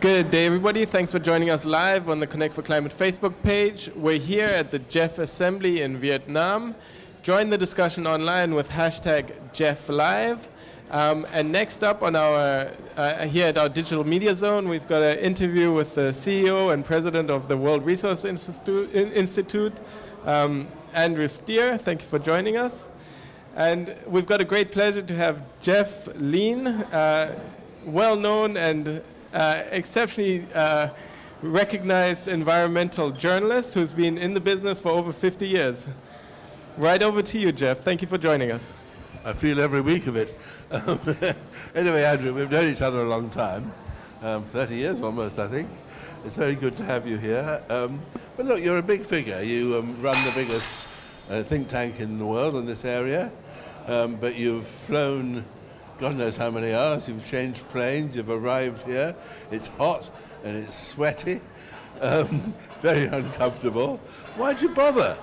Good day, everybody. Thanks for joining us live on the Connect for Climate Facebook page. We're here at the GEF Assembly in Viet Nam. Join the discussion online with hashtag GEFLive. And next up on our here at our Digital Media Zone, we've got an interview with the CEO and President of the World Resource Institute, Andrew Steer. Thank you for joining us. And we've got a great pleasure to have Jeff Lean, well-known and exceptionally recognized environmental journalist who's been in the business for over 50 years. Right over to you, Jeff. Thank you for joining us. I feel every week of it. Anyway, Andrew, we've known each other a long time, 30 years almost, I think. It's very good to have you here. But look, you're a big figure. You run the biggest think tank in the world in this area, but you've flown God knows how many hours, you've changed planes, you've arrived here. It's hot and it's sweaty, very uncomfortable. Why'd you bother?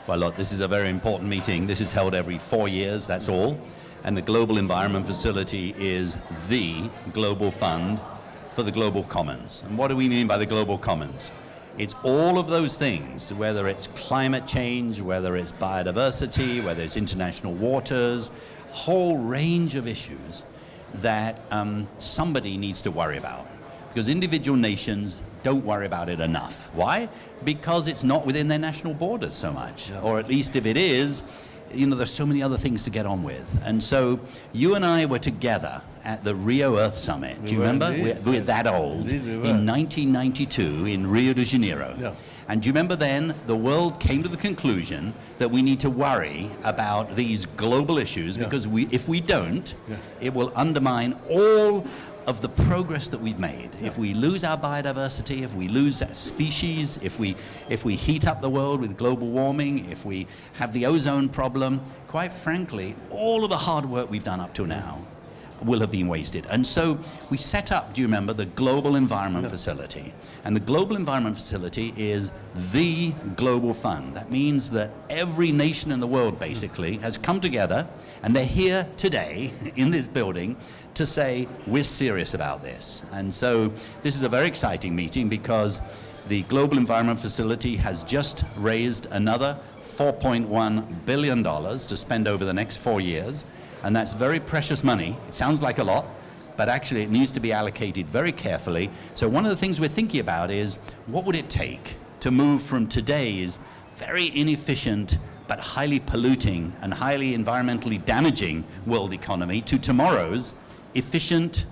Well, look, this is a very important meeting. This is held every 4 years, that's all. And the Global Environment Facility is the global fund for the global commons. And what do we mean by the global commons? It's all of those things, whether it's climate change, whether it's biodiversity, whether it's international waters, whole range of issues that somebody needs to worry about. Because individual nations don't worry about it enough. Why? Because it's not within their national borders so much. Yeah. Or at least if it is, you know, there's so many other things to get on with. And so you and I were together at the Rio Earth Summit. Do you remember? We're that old. Indeed, we were. In 1992 in Rio de Janeiro. Yeah. And do you remember then the world came to the conclusion that we need to worry about these global issues because if we don't, it will undermine all of the progress that we've made. If we lose our biodiversity, if we lose our species, if we heat up the world with global warming, if we have the ozone problem, quite frankly, all of the hard work we've done up to now will have been wasted. And so we set up, do you remember, the Global Environment Facility. And the Global Environment Facility is the global fund. That means that every nation in the world basically has come together, and they're here today in this building to say, we're serious about this. And so this is a very exciting meeting because the Global Environment Facility has just raised another $4.1 billion to spend over the next 4 years. And that's very precious money. It sounds like a lot, but actually it needs to be allocated very carefully. So one of the things we're thinking about is, what would it take to move from today's very inefficient but highly polluting and highly environmentally damaging world economy to tomorrow's efficient,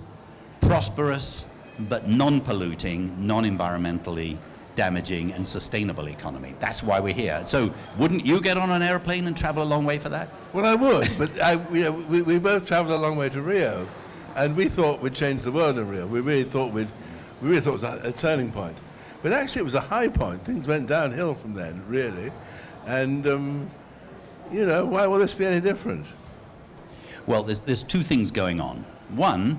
prosperous, but non-polluting, non-environmentally damaging and sustainable economy. That's why we're here. So wouldn't you get on an airplane and travel a long way for that? Well, I would, but we both traveled a long way to Rio, and we thought we'd change the world in Rio. We really thought it was a turning point. But actually it was a high point. Things went downhill from then, really. And, you know, why will this be any different? Well, there's two things going on. One,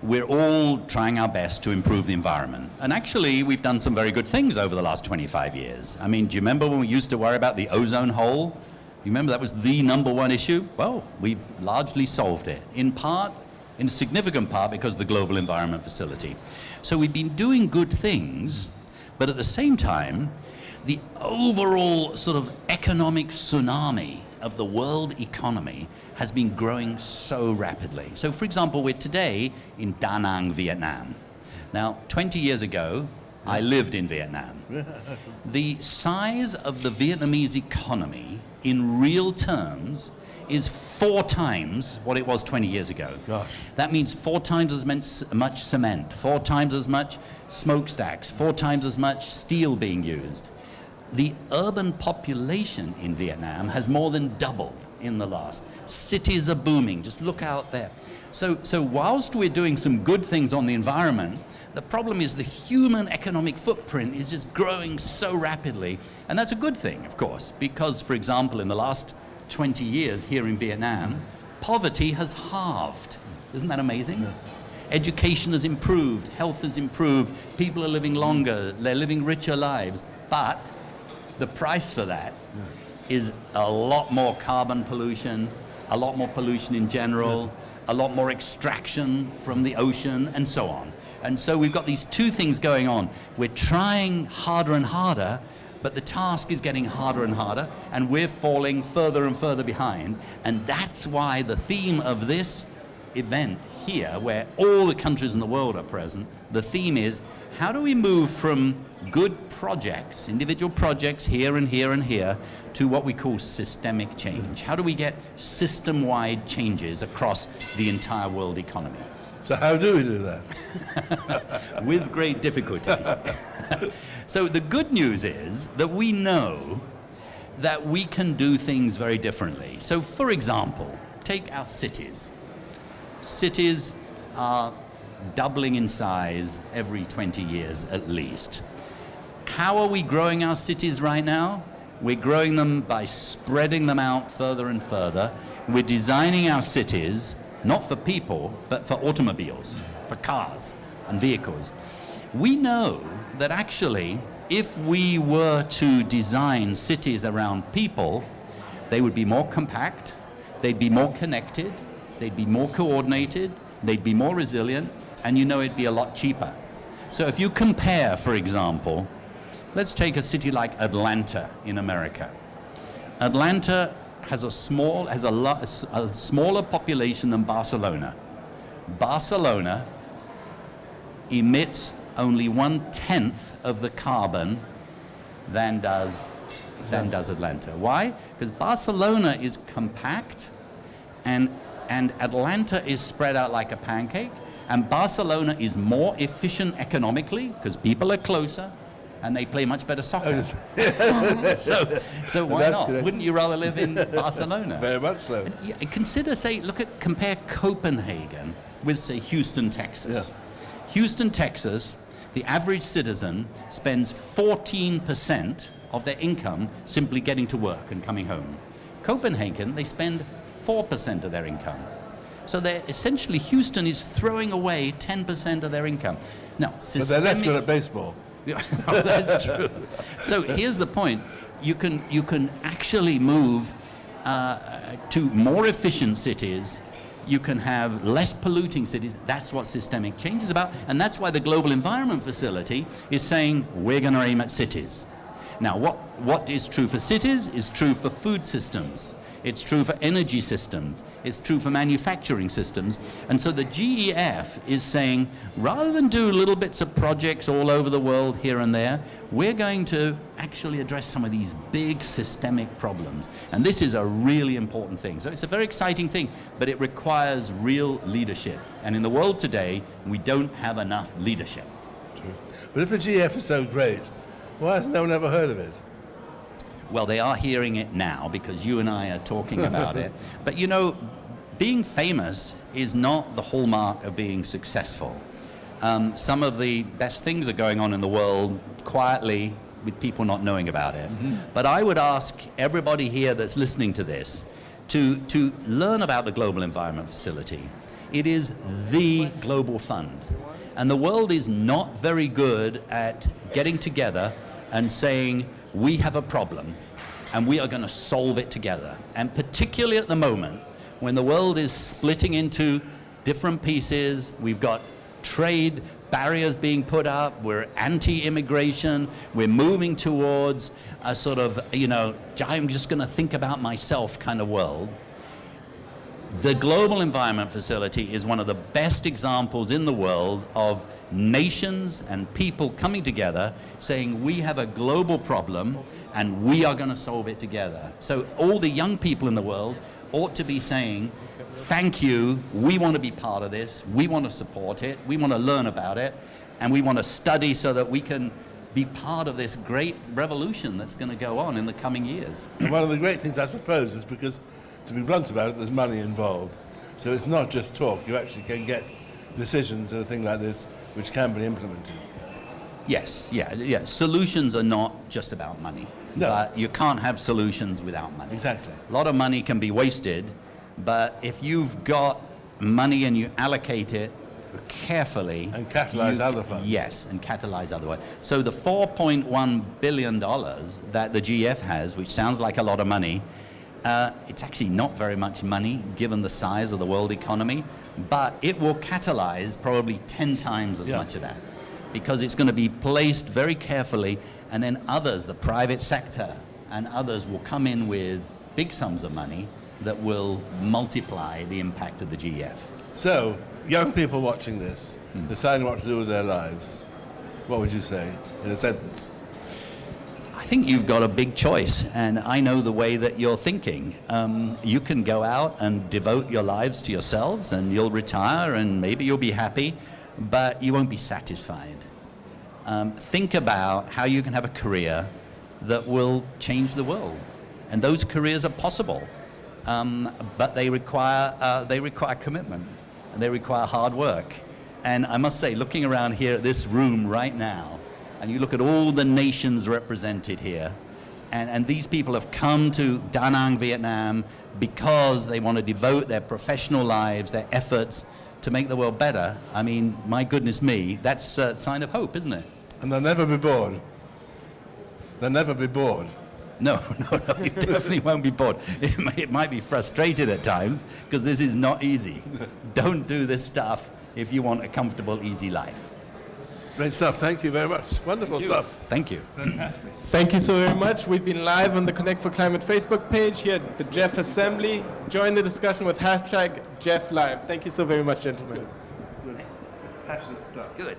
we're all trying our best to improve the environment. And actually, we've done some very good things over the last 25 years. I mean, do you remember when we used to worry about the ozone hole? You remember that was the #1 issue? Well, we've largely solved it, in part, in a significant part, because of the Global Environment Facility. So we've been doing good things, but at the same time, the overall sort of economic tsunami of the world economy has been growing so rapidly. So for example, we're today in Da Nang, Vietnam. Now, 20 years ago, I lived in Vietnam. The size of the Vietnamese economy in real terms is 4 times what it was 20 years ago. Gosh. That means 4 times as much cement, 4 times as much smokestacks, 4 times as much steel being used. The urban population in Vietnam has more than doubled in the last. Cities are booming, just look out there. So whilst we're doing some good things on the environment, the problem is the human economic footprint is just growing so rapidly. And that's a good thing, of course, because, for example, in the last 20 years here in Vietnam, poverty has halved. Isn't that amazing? Yeah. Education has improved, health has improved, people are living longer, they're living richer lives. But the price for that is a lot more carbon pollution, a lot more pollution in general, a lot more extraction from the ocean, and so on. And so we've got these two things going on. We're trying harder and harder, but the task is getting harder and harder, and we're falling further and further behind. And that's why the theme of this event here, where all the countries in the world are present, the theme is, how do we move from good projects, individual projects here and here and here, to what we call systemic change? How do we get system-wide changes across the entire world economy? So how do we do that? With great difficulty. So the good news is that we know that we can do things very differently. So for example, take our cities. Cities are doubling in size every 20 years at least. How are we growing our cities right now? We're growing them by spreading them out further and further. We're designing our cities not for people, but for automobiles, for cars and vehicles. We know that actually, if we were to design cities around people, they would be more compact, they'd be more connected, they'd be more coordinated, they'd be more resilient, and you know it'd be a lot cheaper. So if you compare, for example, let's take a city like Atlanta in America. Atlanta has a smaller population than Barcelona. Barcelona emits only 1/10 of the carbon than does Atlanta. Why? Because Barcelona is compact and Atlanta is spread out like a pancake, and Barcelona is more efficient economically because people are closer and they play much better soccer. so why not? Correct. Wouldn't you rather live in Barcelona? Very much so. Consider, compare Copenhagen with, say, Houston, Texas. Yeah. Houston, Texas, the average citizen spends 14% of their income simply getting to work and coming home. Copenhagen, they spend 4% of their income. So they're essentially, Houston is throwing away 10% of their income. Now, but they're less good at baseball. Oh, that's true. So here's the point. You can actually move to more efficient cities. You can have less polluting cities. That's what systemic change is about. And that's why the Global Environment Facility is saying we're going to aim at cities. Now, what is true for cities is true for food systems. It's true for energy systems. It's true for manufacturing systems. And so the GEF is saying, rather than do little bits of projects all over the world here and there, we're going to actually address some of these big systemic problems. And this is a really important thing. So it's a very exciting thing, but it requires real leadership. And in the world today, we don't have enough leadership. True. But if the GEF is so great, why has no one ever heard of it? Well, they are hearing it now because you and I are talking about it. But you know, being famous is not the hallmark of being successful. Some of the best things are going on in the world quietly with people not knowing about it. Mm-hmm. But I would ask everybody here that's listening to this to learn about the Global Environment Facility. It is the global fund. And the world is not very good at getting together and saying, we have a problem and we are going to solve it together. And particularly at the moment, when the world is splitting into different pieces, we've got trade barriers being put up, we're anti-immigration, we're moving towards a sort of, I'm just going to think about myself kind of world. The Global Environment Facility is one of the best examples in the world of nations and people coming together saying we have a global problem and we are going to solve it together. So all the young people in the world ought to be saying, thank you, we want to be part of this, we want to support it, we want to learn about it, and we want to study so that we can be part of this great revolution that's going to go on in the coming years. And one of the great things, I suppose, is because, to be blunt about it, there's money involved. So it's not just talk, you actually can get decisions and a thing like this which can be implemented. Yes, yeah. Solutions are not just about money. No. But you can't have solutions without money. Exactly. A lot of money can be wasted, but if you've got money and you allocate it carefully... And catalyze other funds. Yes, and catalyze other ones. So the $4.1 billion that the GEF has, which sounds like a lot of money, It's actually not very much money given the size of the world economy, but it will catalyze probably 10 times as much of that, because it's going to be placed very carefully, and then others, the private sector and others, will come in with big sums of money that will multiply the impact of the GEF. So, young people watching this, deciding what to do with their lives, what would you say in a sentence? I think you've got a big choice, and I know the way that you're thinking. You can go out and devote your lives to yourselves, and you'll retire, and maybe you'll be happy, but you won't be satisfied. Think about how you can have a career that will change the world, and those careers are possible, but they require commitment, and they require hard work. And I must say, looking around here at this room right now, and you look at all the nations represented here, and these people have come to Da Nang, Vietnam, because they want to devote their professional lives, their efforts, to make the world better. I mean, my goodness me, that's a sign of hope, isn't it? And they'll never be bored. They'll never be bored. No, you definitely won't be bored. It might be frustrated at times, because this is not easy. Don't do this stuff if you want a comfortable, easy life. Great stuff. Thank you very much. Wonderful stuff. Thank you. Fantastic. Thank you so very much. We've been live on the Connect for Climate Facebook page here at the GEF Assembly. Join the discussion with hashtag GEF Live. Thank you so very much, gentlemen. Good. Passionate stuff. Good.